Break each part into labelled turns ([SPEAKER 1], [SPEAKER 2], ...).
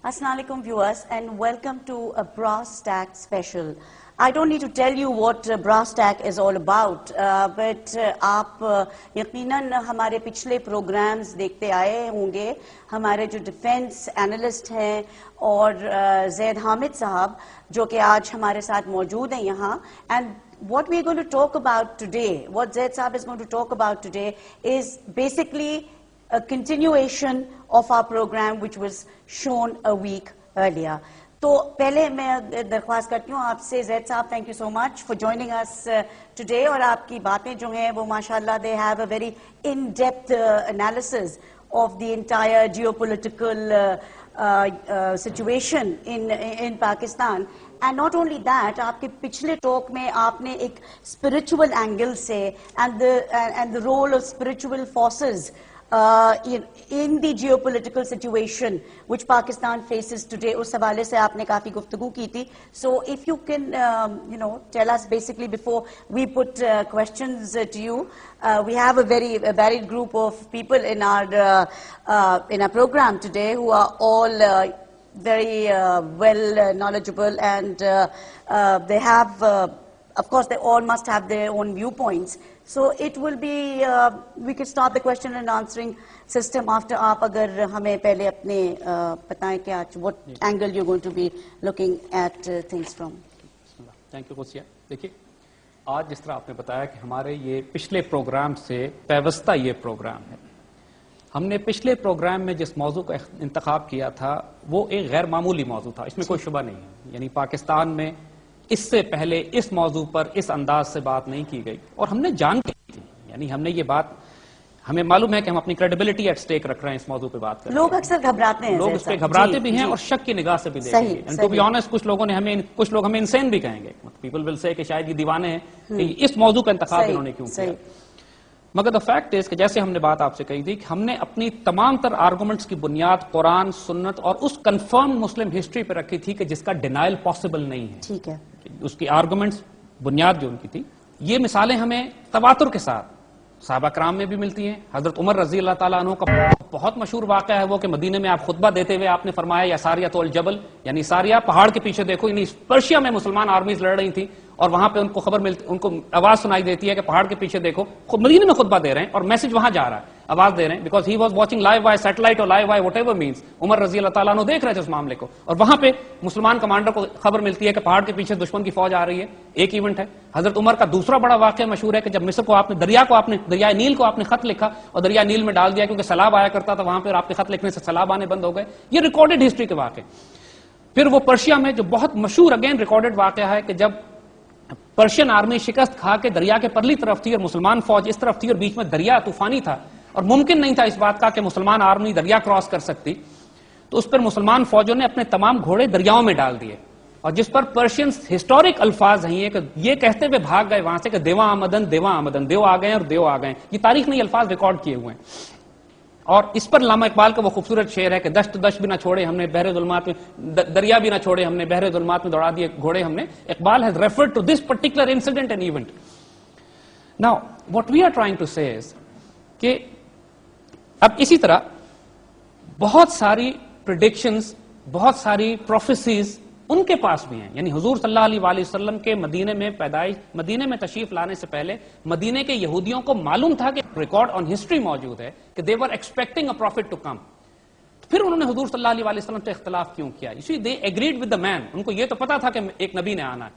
[SPEAKER 1] Assalamu alaikum viewers and welcome to a Brass Tack special. I don't need to tell you what Brass Tack is all about, but آپ یقیناً ہمارے پچھلے programmes دیکھتے آئے ہوں گے. ہمارے جو ڈیفینس اینالسٹ ہیں اور زید حامد صاحب جو کہ آج ہمارے ساتھ موجود ہیں یہاں. And what we are going to talk about today, what Zaid Saab is going to talk about today is basically a continuation of our program which was shown a week earlier. تو پہلے میں درخواست کرتی ہوں آپ سے زید صاحب, thank you so much for joining us today, اور آپ کی باتیں جو ہیں وہ ماشاءاللہ they have a very in-depth analysis of the entire geopolitical situation in Pakistan. And not only that, آپ کے پچھلے ٹاک میں آپ نے ایک spiritual angle سے and the role of spiritual forces in the geopolitical situation which Pakistan faces today, اس حوالے سے آپ نے کافی گفتگو کی تھی. So if you can tell us basically before we put questions to you, we have a very varied group of people in our program today who are all very well knowledgeable, and they have of course they all must have their own viewpoints. So it will be we could start the question and answering system after آپ اگر ہمیں پہلے اپنے بتائیں کہ آج what angle you're going to be looking at things from.
[SPEAKER 2] Thank you Qudsia. دیکھیے آج جس طرح آپ نے بتایا کہ ہمارے یہ پچھلے پروگرام سے پیوستہ یہ پروگرام ہے. ہم نے پچھلے پروگرام میں جس موضوع کا انتخاب کیا تھا وہ ایک غیر معمولی موضوع تھا, اس میں کوئی شبہ نہیں ہے. یعنی پاکستان میں اس سے پہلے اس موضوع پر اس انداز سے بات نہیں کی گئی, اور ہم نے جان کے کی تھی. یعنی ہم نے یہ بات, ہمیں معلوم ہے کہ ہم اپنی کریڈیبلٹی ایٹ سٹیک رکھ رہے ہیں اس موضوع پہ بات کریں.
[SPEAKER 1] لوگ اکثر گھبراتے ہیں,
[SPEAKER 2] لوگ اس پہ گھبراتے بھی ہیں اور شک کی نگاہ سے بھی دیکھیں گے. اینڈ ٹو بی آنیسٹ کچھ لوگ ہمیں انسین بھی کہیں گے. پیپل ول سے کہ شاید یہ دیوانے ہیں کہ اس موضوع کا انتخاب انہوں نے کیوں کیا. مگر دا فیکٹ از کہ جیسے ہم نے بات آپ سے کہی تھی کہ ہم نے اپنی تمام تر آرگومنٹس کی بنیاد قرآن, سنت اور اس کنفرم مسلم ہسٹری پہ رکھی تھی کہ جس کا ڈینائل پاسبل نہیں ہے.
[SPEAKER 1] ٹھیک ہے,
[SPEAKER 2] اس کی آرگومنٹس بنیاد جو ان کی تھی, یہ مثالیں ہمیں تواتر کے ساتھ صحابہ کرام میں بھی ملتی ہیں. حضرت عمر رضی اللہ تعالیٰ عنہ کا بہت مشہور واقعہ ہے وہ کہ مدینے میں آپ خطبہ دیتے ہوئے آپ نے فرمایا یا ساریہ تو الجبل, یعنی ساریہ پہاڑ کے پیچھے دیکھو. یعنی پرشیا میں مسلمان آرمیز لڑ رہی تھی اور وہاں پہ ان کو خبر ملتی, ان کو آواز سنائی دیتی ہے کہ پہاڑ کے پیچھے دیکھو. مدینے میں خطبہ دے رہے ہیں اور میسج وہاں جا رہا ہے, آواز دے رہے ہیں, because he was watching live by satellite اور live by whatever means. Umar رضی اللہ تعالیٰ عنہ دیکھ رہے تھے اس معاملے کو, اور وہاں پہ مسلمان کمانڈر کو خبر ملتی ہے کہ پہاڑ کے پیچھے دشمن کی فوج آ رہی ہے. ایک ایونٹ ہے. حضرت عمر کا دوسرا بڑا واقعہ مشہور ہے کہ جب مصر کو آپ نے دریائے نیل کو آپ نے خط لکھا اور دریائے نیل میں ڈال دیا کیونکہ سیلاب آیا کرتا تھا وہاں پہ, آپ کے خط لکھنے سے سیلاب آنے بند ہو گئے. یہ ریکارڈڈ ہسٹری کے واقع. پھر وہ پرشیا میں جو بہت مشہور اگین ریکارڈڈ واقعہ ہے کہ جب پرشین آرمی شکست کھا کے دریا کے پرلی طرف تھی اور مسلمان فوج اس طرف تھی اور بیچ میں دریا طوفانی تھا اور ممکن نہیں تھا اس بات کا کہ مسلمان آرمی دریا کراس کر سکتی, تو اس پر مسلمان فوجوں نے اپنے تمام گھوڑے دریاؤں میں ڈال دیے, اور جس پر پرشینز ہسٹورک الفاظ ہیں کہ یہ کہتے ہوئے بھاگ گئے وہاں سے کہ دیواں آمدن دیواں آمدن, دیو آ گئے اور دیو آ گئے. یہ تاریخ نے یہ الفاظ ریکارڈ کیے ہوئے ہیں. اور اس پر علامہ اقبال کا وہ خوبصورت شعر ہے کہ دشت بھی نہ چھوڑے ہم نے بحر ظلمات میں, دریا بھی نہ چھوڑے ہم نے بحر ظلمات میں دوڑا دیے گھوڑے ہم نے. Iqbal has referred to this particular incident and event. Now what we are trying to say is کہ اب اسی طرح بہت ساری پریڈکشنز, بہت ساری پروفیسیز ان کے پاس بھی ہیں. یعنی حضور صلی اللہ علیہ وآلہ وسلم کے مدینے میں پیدائش, مدینے میں تشریف لانے سے پہلے مدینے کے یہودیوں کو معلوم تھا کہ ریکارڈ آن ہسٹری موجود ہے کہ they were expecting a prophet to come. پھر انہوں نے حضور صلی اللہ علیہ وآلہ وسلم سے اختلاف کیوں کیا؟ You see, they agreed with the man. ان کو یہ تو پتا تھا کہ ایک نبی نے آنا ہے.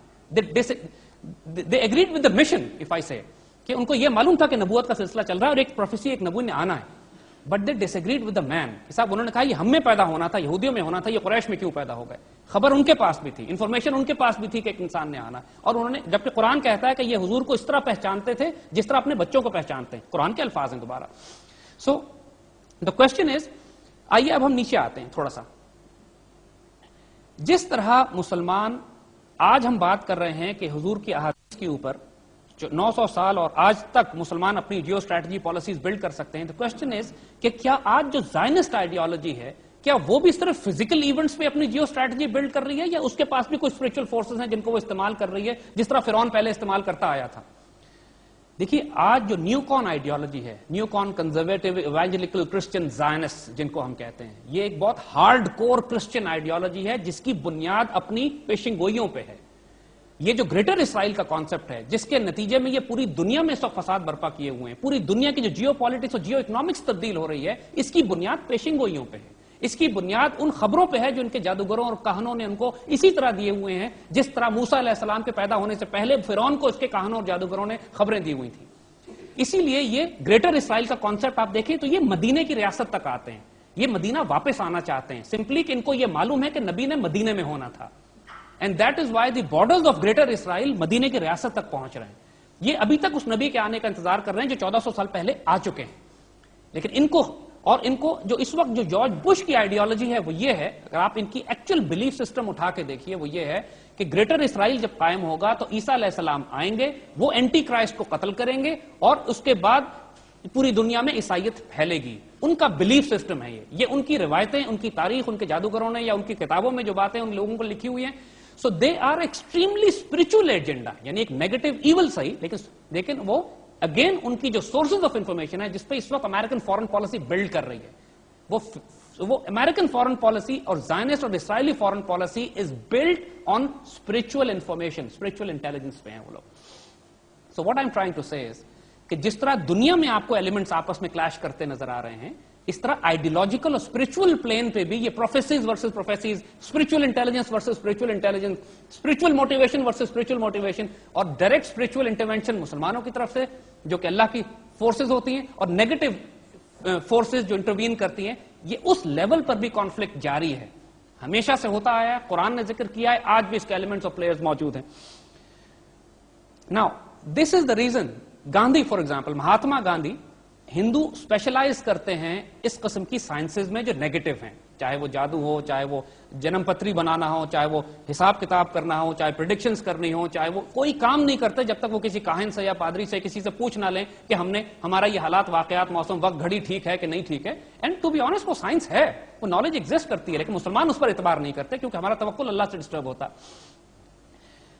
[SPEAKER 2] They agreed with the mission, if I say, کہ ان کو یہ معلوم تھا کہ نبوت کا سلسلہ چل رہا ہے اور ایک پروفیسی, ایک نبی نے آنا ہے. But they disagreed with the man. صاحب انہوں نے کہا یہ ہم میں پیدا ہونا تھا, یہودیوں میں ہونا تھا, یہ قریش میں کیوں پیدا ہو گئے؟ خبر ان کے پاس بھی تھی, انفارمیشن ان کے پاس بھی تھی کہ ایک انسان نے آنا, اور انہوں نے, جبکہ قرآن کہتا ہے کہ یہ حضور کو اس طرح پہچانتے تھے جس طرح اپنے بچوں کو پہچانتے ہیں. قرآن کے الفاظ ہیں دوبارہ. So the question is, آئیے اب ہم نیچے آتے ہیں تھوڑا سا. جس طرح مسلمان آج ہم بات کر رہے ہیں کہ حضور کی احادیث کے اوپر جو 900 سال اور آج تک مسلمان اپنی جیو اسٹریٹجی پالیسیز بلڈ کر سکتے ہیں, تو کوشچن از کہ کیا آج جو زائنسٹ آئیڈیالوجی ہے کیا وہ بھی صرف فزیکل ایونٹس پہ اپنی جیو اسٹریٹجی بلڈ کر رہی ہے, یا اس کے پاس بھی کوئی اسپرچل فورسز ہیں جن کو وہ استعمال کر رہی ہے جس طرح فرعون پہلے استعمال کرتا آیا تھا؟ دیکھیے آج جو نیو کون آئیڈیالوجی ہے، نیو کون کنزرویٹو ایوانجیلیکل کرسچن زائنسٹ جن کو ہم کہتے ہیں، یہ ایک بہت ہارڈ کور کرسچن آئیڈیالوجی ہے جس کی بنیاد اپنی پیشن گوئیوں پہ ہے. یہ جو گریٹر اسرائیل کا کانسیپٹ ہے جس کے نتیجے میں یہ پوری دنیا میں اس وقت فساد برپا کیے ہوئے ہیں، پوری دنیا کی جو جیو پالیٹکس اور جیو اکنامکس تبدیل ہو رہی ہے، اس کی بنیاد پیشن گوئیوں پہ ہے. اس کی بنیاد ان خبروں پہ ہے جو ان کے جادوگروں اور کہنوں نے ان کو اسی طرح دیے ہوئے ہیں جس طرح موسیٰ علیہ السلام کے پیدا ہونے سے پہلے فرعون کو اس کے کہنوں اور جادوگروں نے خبریں دی ہوئی تھیں. اسی لیے یہ گریٹر اسرائیل کا کانسیپٹ آپ دیکھیں تو یہ مدینے کی ریاست تک آتے ہیں، یہ مدینہ واپس آنا چاہتے ہیں، سمپلی کہ ان کو یہ معلوم ہے کہ نبی نے مدینے میں ہونا تھا. And that is why the borders of greater Israel مدینے کی ریاست تک پہنچ رہے ہیں. یہ ابھی تک اس نبی کے آنے کا انتظار کر رہے ہیں جو 1400 سال پہلے آ چکے ہیں. لیکن ان کو جو اس وقت جو جارج بش کی آئیڈیالوجی ہے وہ یہ ہے، اگر آپ ان کی ایکچوئل بلیف سسٹم اٹھا کے دیکھیے، وہ یہ ہے کہ گریٹر اسرائیل جب قائم ہوگا تو عیسیٰ علیہ السلام آئیں گے، وہ اینٹی کرائسٹ کو قتل کریں گے اور اس کے بعد پوری دنیا میں عیسائیت پھیلے گی. ان کا بلیف سسٹم ہے یہ ان کی روایتیں، ان کی تاریخ، ان کے جادوگروں نے یا ان کی کتابوں میں جو باتیں ان لوگوں کو لکھی ہوئی ہیں. So they are extremely spiritual agenda, یعنی ایک نیگیٹو ایول صحیح، لیکن وہ اگین ان کی جو سورسز آف انفارمیشن ہے جس پہ اس وقت امریکن فارن پالیسی بلڈ کر رہی ہے، وہ امریکن فارن پالیسی اور زائنسٹ اور Israeli foreign policy is build on spiritual information, spiritual intelligence پہ ہیں وہ لوگ. So what I am trying to say is کہ جس طرح دنیا میں آپ کو ایلیمنٹس آپس میں کلیش کرتے نظر آ رہے ہیں، اس طرح آئیڈیولوجیکل اور اسپرچل پلین پہ بھی یہ prophecies versus prophecies, spiritual intelligence versus spiritual intelligence, spiritual motivation versus spiritual motivation, اور ڈائریکٹ اسپرچل انٹرونشن مسلمانوں کی طرف سے جو کہ اللہ کی فورسز ہوتی ہیں اور نیگیٹو فورسز جو انٹروین کرتی ہیں. یہ اس لیول پر بھی کانفلکٹ جاری ہے، ہمیشہ سے ہوتا آیا ہے، قرآن نے ذکر کیا ہے، آج بھی اس کے ایلیمنٹس اور پلیئرز موجود ہیں. Now this is the reason Gandhi for example, Mahatma Gandhi Hindu specialize کرتے ہیں اس قسم کی سائنسز میں جو نیگیٹو ہیں، چاہے وہ جادو ہو، چاہے وہ جنم پتری بنانا ہو، چاہے وہ حساب کتاب کرنا ہو، چاہے پریڈکشنز کرنی ہو، چاہے وہ کوئی کام نہیں کرتے جب تک وہ کسی کاہن سے یا پادری سے کسی سے پوچھ نہ لیں کہ ہمارا یہ حالات، واقعات، موسم، وقت، گھڑی ٹھیک ہے کہ نہیں ٹھیک ہے. اینڈ ٹو بی آنیسٹ وہ سائنس ہے، وہ نالج ایگزسٹ کرتی ہے، لیکن مسلمان اس پر اعتبار نہیں کرتے کیونکہ ہمارا توکل اللہ سے ڈسٹرب ہوتا.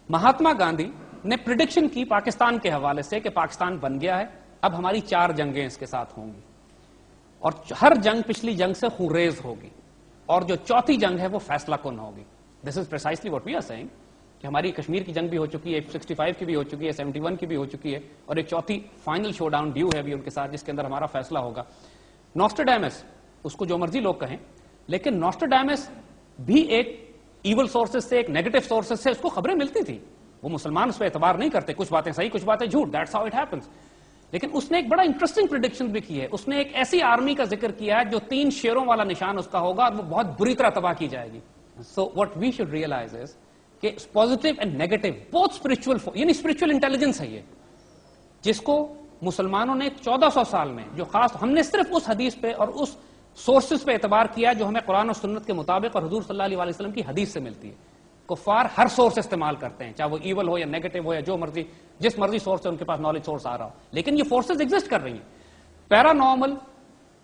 [SPEAKER 2] مہاتما گاندھی نے پریڈکشن کی پاکستان کے حوالے سے کہ پاکستان بن گیا ہے، اب ہماری 4 جنگیں اس کے ساتھ ہوں گی اور ہر جنگ پچھلی جنگ سے خونریز ہوگی، اور جو چوتھی جنگ ہے وہ فیصلہ کن ہوگی. This is precisely what we are seeing کہ ہماری کشمیر کی جنگ بھی ہو چکی ہے، 65 کی بھی ہو چکی ہے، 71 کی بھی ہو چکی ہے، اور ایک چوتھی فائنل شو ڈاؤن ڈیو ہے بھی ان کے ساتھ جس کے اندر ہمارا فیصلہ ہوگا. نوسٹرڈیمس، اس کو جو مرضی لوگ کہیں، لیکن نوسٹرڈیمس بھی ایک ایول سورسز سے، ایک نیگیٹو سورسز سے اس کو خبریں ملتی تھی. وہ مسلمان اس پہ اعتبار نہیں کرتے، کچھ باتیں صحیح کچھ باتیں جھوٹ، دیٹس ہاؤ اٹ ہیپنس. لیکن اس نے ایک بڑا انٹرسٹنگ پریڈکشن بھی کی ہے. اس نے ایک ایسی آرمی کا ذکر کیا ہے جو 3 شیروں والا نشان اس کا ہوگا اور وہ بہت بری طرح تباہ کی جائے گی. So what we should realize is کہ پازیٹیو اینڈ نیگیٹو بہت اسپرچل، یعنی اسپرچل انٹیلیجنس ہے یہ، جس کو مسلمانوں نے 1400 سال میں جو خاص ہم نے صرف اس حدیث پہ اور اس سورسز پہ اعتبار کیا جو ہمیں قرآن اور سنت کے مطابق اور حضور صلی اللہ علیہ وسلم کی حدیث سے ملتی ہے. کفار ہر سورس استعمال کرتے ہیں، چاہے وہ ایول ہو یا نیگیٹو ہو یا جو مرضی، جس مرضی سورس سے ان کے پاس نالج سورس آ رہا ہو، لیکن یہ فورسز ایگزسٹ کر رہی ہیں. Paranormal,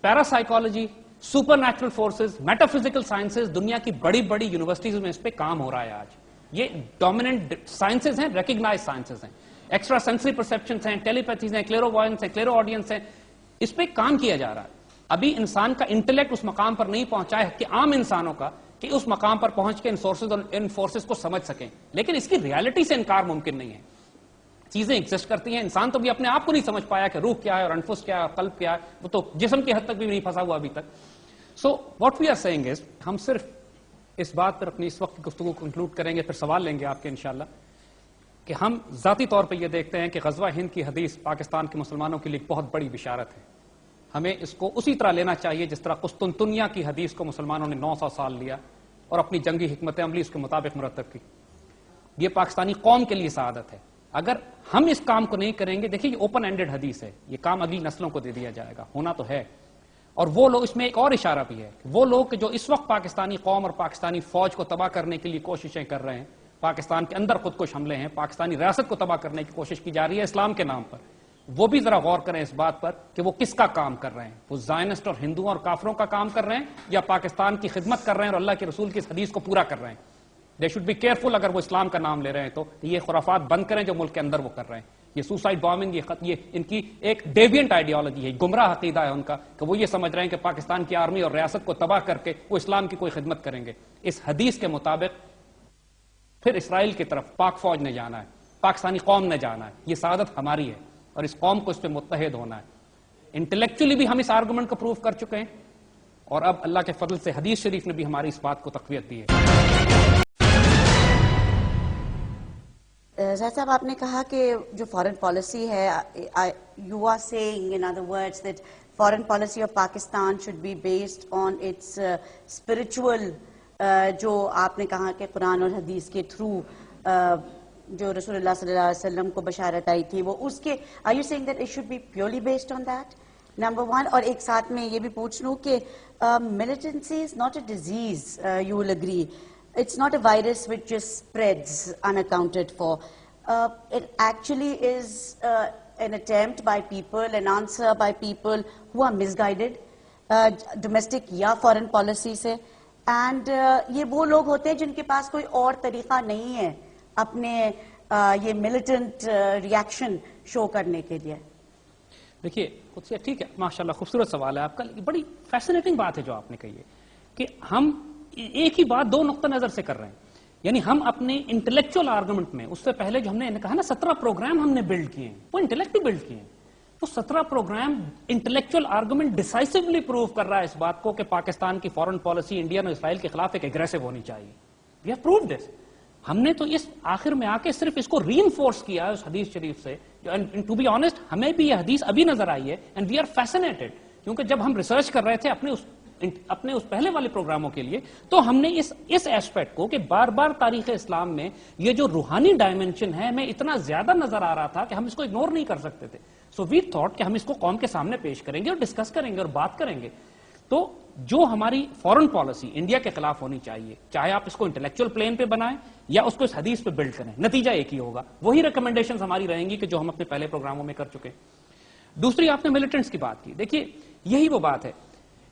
[SPEAKER 2] parapsychology, supernatural forces, metaphysical sciences, دنیا کی بڑی بڑی یونیورسٹیز میں اس پہ کام ہو رہا ہے آج. یہ ڈومیننٹ سائنسز ہیں، ریکگنائز سائنسز ہیں. ایکسٹرا سینسری پرسپشنز ہیں، ٹیلیپیتھیز ہیں، کلیرو وائنس ہیں، کلیرو آڈینس ہیں. اس پہ کام کیا جا رہا ہے. ابھی انسان کا انٹلیکٹ اس مقام پر نہیں پہنچا ہے کہ عام انسانوں کا کہ اس مقام پر پہنچ کے ان سورسز اور ان فورسز کو سمجھ سکیں، لیکن اس کی ریالٹی سے انکار ممکن نہیں ہے. چیزیں ایگزسٹ کرتی ہیں، انسان تو بھی اپنے آپ کو نہیں سمجھ پایا کہ روح کیا ہے اور انفس کیا ہے اور قلب کیا ہے، وہ تو جسم کی حد تک بھی نہیں پھنسا ہوا ابھی تک. So what we are seeing is, ہم صرف اس بات پر اپنی اس وقت کی گفتگو کنکلوڈ کریں گے، پھر سوال لیں گے آپ کے انشاءاللہ، کہ ہم ذاتی طور پہ یہ دیکھتے ہیں کہ غزوہ ہند کی حدیث پاکستان کے مسلمانوں کے لیے ایک بہت بڑی بشارت ہے. ہمیں اس کو اسی طرح لینا چاہیے جس طرح قسطنطنیہ کی حدیث کو مسلمانوں نے 900 سال لیا اور اپنی جنگی حکمت عملی اس کے مطابق مرتب کی. یہ پاکستانی قوم کے لیے سعادت ہے. اگر ہم اس کام کو نہیں کریں گے، دیکھیے یہ اوپن اینڈڈ حدیث ہے، یہ کام اگلی نسلوں کو دے دیا جائے گا، ہونا تو ہے. اور وہ لوگ، اس میں ایک اور اشارہ بھی ہے، وہ لوگ جو اس وقت پاکستانی قوم اور پاکستانی فوج کو تباہ کرنے کے لیے کوششیں کر رہے ہیں، پاکستان کے اندر خودکش حملے ہیں، پاکستانی ریاست کو تباہ کرنے کی کوشش کی جا رہی ہے اسلام کے نام پر، وہ بھی ذرا غور کریں اس بات پر کہ وہ کس کا کام کر رہے ہیں. وہ زائنسٹ اور ہندوؤں اور کافروں کا کام کر رہے ہیں یا پاکستان کی خدمت کر رہے ہیں اور اللہ کے رسول کی اس حدیث کو پورا کر رہے ہیں. They should be careful. اگر وہ اسلام کا نام لے رہے ہیں تو یہ خرافات بند کریں جو ملک کے اندر وہ کر رہے ہیں. یہ سوسائڈ بامبنگ یہ ان کی ایک ڈیوینٹ آئیڈیالوجی ہے, گمراہ عقیدہ ہے ان کا کہ وہ یہ سمجھ رہے ہیں کہ پاکستان کی آرمی اور ریاست کو تباہ کر کے وہ اسلام کی کوئی خدمت کریں گے. اس حدیث کے مطابق پھر اسرائیل کی طرف پاک فوج نے جانا ہے, پاکستانی قوم نے جانا ہے. یہ سعادت ہماری ہے اور اس قوم کو اس پہ متحد ہونا ہے. انٹلیکچولی بھی ہم اس آرگومنٹ کو پروف کر چکے ہیں اور اب اللہ کے فضل سے حدیث شریف نے بھی ہماری اس بات کو تقویت دی ہے.
[SPEAKER 1] زاہد صاحب, آپ نے کہا کہ جو فارن پالیسی ہے, you are seeing in other words that foreign policy of Pakistan should be based on its spiritual, جو آپ نے کہا کہ قرآن اور حدیث کے تھرو جو رسول اللہ صلی اللہ علیہ وسلم کو بشارت آئی تھی, وہ اس کے, are you seeing that it should be purely based on that, number one. اور ایک ساتھ میں یہ بھی پوچھ لوں کہ militancy is not a disease, you will agree. It's not a virus which just spreads unaccounted for. It actually is an attempt by people, an answer by people who are misguided, domestic یا foreign policy سے. And یہ وہ لوگ ہوتے ہیں جن کے پاس کوئی اور طریقہ نہیں ہے اپنے یہ militant reaction show کرنے کے لیے.
[SPEAKER 2] دیکھیے قدسیہ, ٹھیک ہے, ماشاءاللہ خوبصورت سوال ہے آپ کا. بڑی فیسنیٹنگ بات ہے جو آپ نے کہی ہے کہ ہم ایک ہی بات دو نقطہ نظر سے کر رہے ہیں. یعنی ہم اپنے انٹلیکچوئل آرگومنٹ میں, اس سے پہلے جو ہم نے کہا نا 17 پروگرام ہم نے بلڈ کیے ہیں, وہ انٹلیکٹ بلڈ کیے ہیں. وہ 17 پروگرام انٹلیکچوئل آرگومنٹ ڈیسائسولی پروو کر رہا ہے اس بات کو کہ پاکستان کی فارن پالیسی انڈیا اور اسرائیل کے خلاف ایک ایگریسو ہونی چاہیے. وی ہیو پرووڈ دس. ہم نے تو اس آخر میں آ کے صرف اس کو ری انفورس کیا ہے اس حدیث شریف سے. ٹو بی آنےسٹ, ہمیں بھی یہ حدیث ابھی نظر آئی ہے اینڈ وی آر فیسنیٹڈ, کیونکہ جب ہم ریسرچ کر رہے تھے اپنے اس پہلے والے پروگراموں کے لیے, تو ہم نے اس ایسپیکٹ کو کہ بار بار تاریخ اسلام میں یہ جو روحانی ڈائمنشن ہے ہمیں اتنا زیادہ نظر آ رہا تھا کہ ہم اس کو اگنور نہیں کر سکتے تھے. سو وی تھاٹ کہ ہم اس کو قوم کے سامنے پیش کریں گے اور ڈسکس کریں گے اور بات کریں گے. تو جو ہماری فورن پالیسی انڈیا کے خلاف ہونی چاہیے, چاہے آپ اس کو انٹلیکچوئل پلین پہ بنائیں یا اس کو اس حدیث پہ بلڈ کریں, نتیجہ ایک ہی ہوگا. وہی ریکمنڈیشنز ہماری رہیں گی کہ جو ہم اپنے پہلے پروگراموں میں کر چکے. دوسری, آپ نے ملیٹنٹس کی بات کی. دیکھیے یہی وہ بات ہے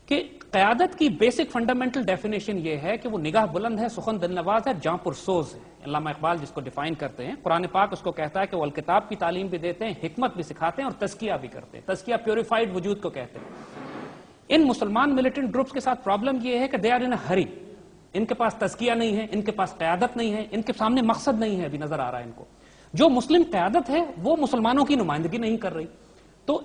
[SPEAKER 2] کہ قیادت کی بیسک فنڈامنٹل ڈیفینیشن یہ ہے کہ وہ نگاہ بلند ہے, سخن دل نواز ہے, جاں پرسوز ہے. علامہ اقبال جس کو ڈیفائن کرتے ہیں, قرآن پاک اس کو کہتا ہے کہ وہ الکتاب کی تعلیم بھی دیتے ہیں, حکمت بھی سکھاتے ہیں اور تزکیہ بھی کرتے ہیں. تزکیہ پیوریفائڈ وجود کو کہتے ہیں. ان مسلمان ملیٹنٹ گروپس کے ساتھ پرابلم یہ ہے کہ دے آر ان ہری. ان کے پاس تزکیہ نہیں ہے, ان کے پاس قیادت نہیں ہے, ان کے سامنے مقصد نہیں ہے. ابھی نظر آ رہا ہے ان کو جو مسلم قیادت ہے وہ مسلمانوں کی نمائندگی نہیں کر رہی. تو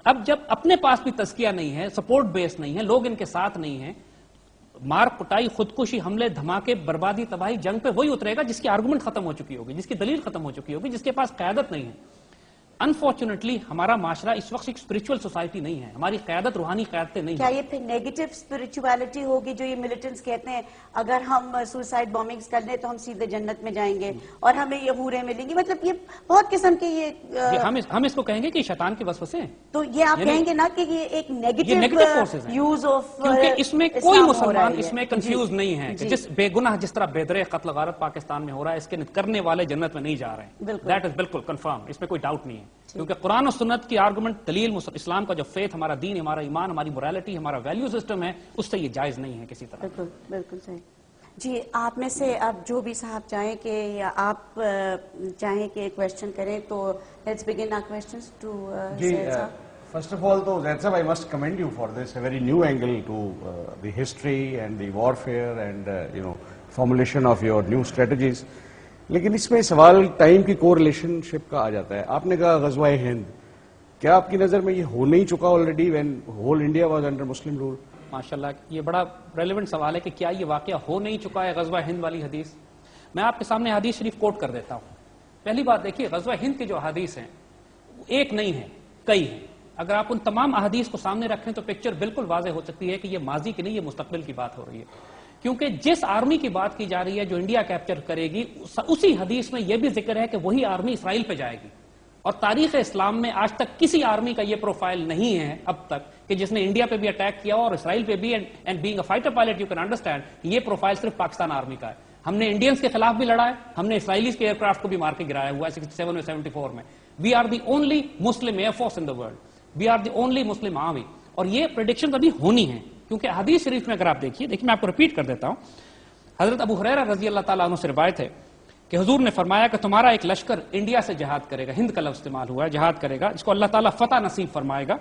[SPEAKER 2] اب جب اپنے پاس بھی تزکیہ نہیں ہے, سپورٹ بیس نہیں ہے, لوگ ان کے ساتھ نہیں ہیں, مار پٹائی, خودکشی, حملے, دھماکے, بربادی, تباہی, جنگ پہ وہی اترے گا جس کی آرگومنٹ ختم ہو چکی ہوگی, جس کی دلیل ختم ہو چکی ہوگی, جس کے پاس قیادت نہیں ہے. انفارچونیٹلی ہمارا معاشرہ اس وقت ایک اسپرچول سوسائٹی نہیں ہے, ہماری قیادت روحانی قیادتیں نہیں.
[SPEAKER 1] کیا یہ پھر نیگیٹو اسپرچولیٹی ہوگی جو یہ ملیٹنٹس کہتے ہیں اگر ہم سوسائڈ بامبنگز کر لیں تو ہم سیدھے جنت میں جائیں گے اور ہمیں یہ حوریں ملیں گی, مطلب یہ بہت قسم کے یہ
[SPEAKER 2] ہم اس کو کہیں گے کہ شیطان کے وسوسے ہیں.
[SPEAKER 1] تو یہ آپ کہیں گے نا کہ یہ ایک نیگیٹو یوز آف,
[SPEAKER 2] کیونکہ اس میں کوئی مسلمان اس میں کنفیوز نہیں ہے کہ جس بے گناہ جس طرح بے درے قتل غارت پاکستان میں ہو رہا ہے, اس کے کرنے والے جنت میں نہیں جا رہے ہیں. دیٹ از بالکل کنفرم, اس میں کوئی ڈاؤٹ نہیں ہے. کیونکہ قرآن و سنت کی آرگومنٹ, دلیل, اسلام کا جو فیتھ, ہمارا دین, ہمارا ایمان, ہماری مورالٹی, ہمارا ویلیو سسٹم ہے, اس سے یہ جائز نہیں ہے کسی طرح.
[SPEAKER 1] بالکل بالکل صحیح. جی آپ میں سے اب جو بھی صاحب چاہیں کہ یا آپ چاہیں کہ کویشچن کریں تو let's begin our questions to Zaid صاحب.
[SPEAKER 3] First of all, though, Zaid Sahab, I must commend you for this, a very new angle to the history and the warfare and, formulation of your new strategies. لیکن اس میں سوال time کی کو relation شپ کا آ جاتا ہے. آپ نے کہا غزوہ ہند, کیا آپ کی نظر میں یہ ہو نہیں چکا already when whole India was under Muslim rule?
[SPEAKER 2] ماشاءاللہ یہ بڑا ریلیونٹ سوال ہے کہ کیا یہ واقعہ ہو نہیں چکا ہے غزوہ ہند والی حدیث. میں آپ کے سامنے حدیث شریف کوٹ کر دیتا ہوں. پہلی بات دیکھیے, غزوہ ہند کی جو حدیث ہیں ایک نہیں ہے, کئی ہیں. اگر آپ ان تمام احادیث کو سامنے رکھیں تو پکچر بالکل واضح ہو سکتی ہے کہ یہ ماضی کی نہیں, یہ مستقبل کی بات ہو رہی ہے. کیونکہ جس آرمی کی بات کی جا رہی ہے جو انڈیا کیپچر کرے گی, اسی حدیث میں یہ بھی ذکر ہے کہ وہی آرمی اسرائیل پہ جائے گی. اور تاریخ اسلام میں آج تک کسی آرمی کا یہ پروفائل نہیں ہے اب تک کہ جس نے انڈیا پہ بھی اٹیک کیا اور اسرائیل پہ بھی. And being a fighter pilot you can understand یہ پروفائل صرف پاکستان آرمی کا ہے. ہم نے انڈینز کے خلاف بھی لڑا ہے, ہم نے اسرائیلیز کے ایئر کرافٹ کو بھی مار کے گرایا ہوا ہے 67 اور 74 میں. We are the only Muslim air force in the world, we are the only Muslim army. اور یہ پریڈکشن ابھی ہونی ہے کیونکہ حدیث شریف میں اگر آپ دیکھیے میں آپ کو ریپیٹ کر دیتا ہوں. حضرت ابو ہریرہ رضی اللہ تعالیٰ عنہ سے روایت ہے کہ حضور نے فرمایا کہ تمہارا ایک لشکر انڈیا سے جہاد کرے گا، ہند کا لفظ استعمال ہوا ہے، جہاد کرے گا، اس کو اللہ تعالیٰ فتح نصیب فرمائے گا،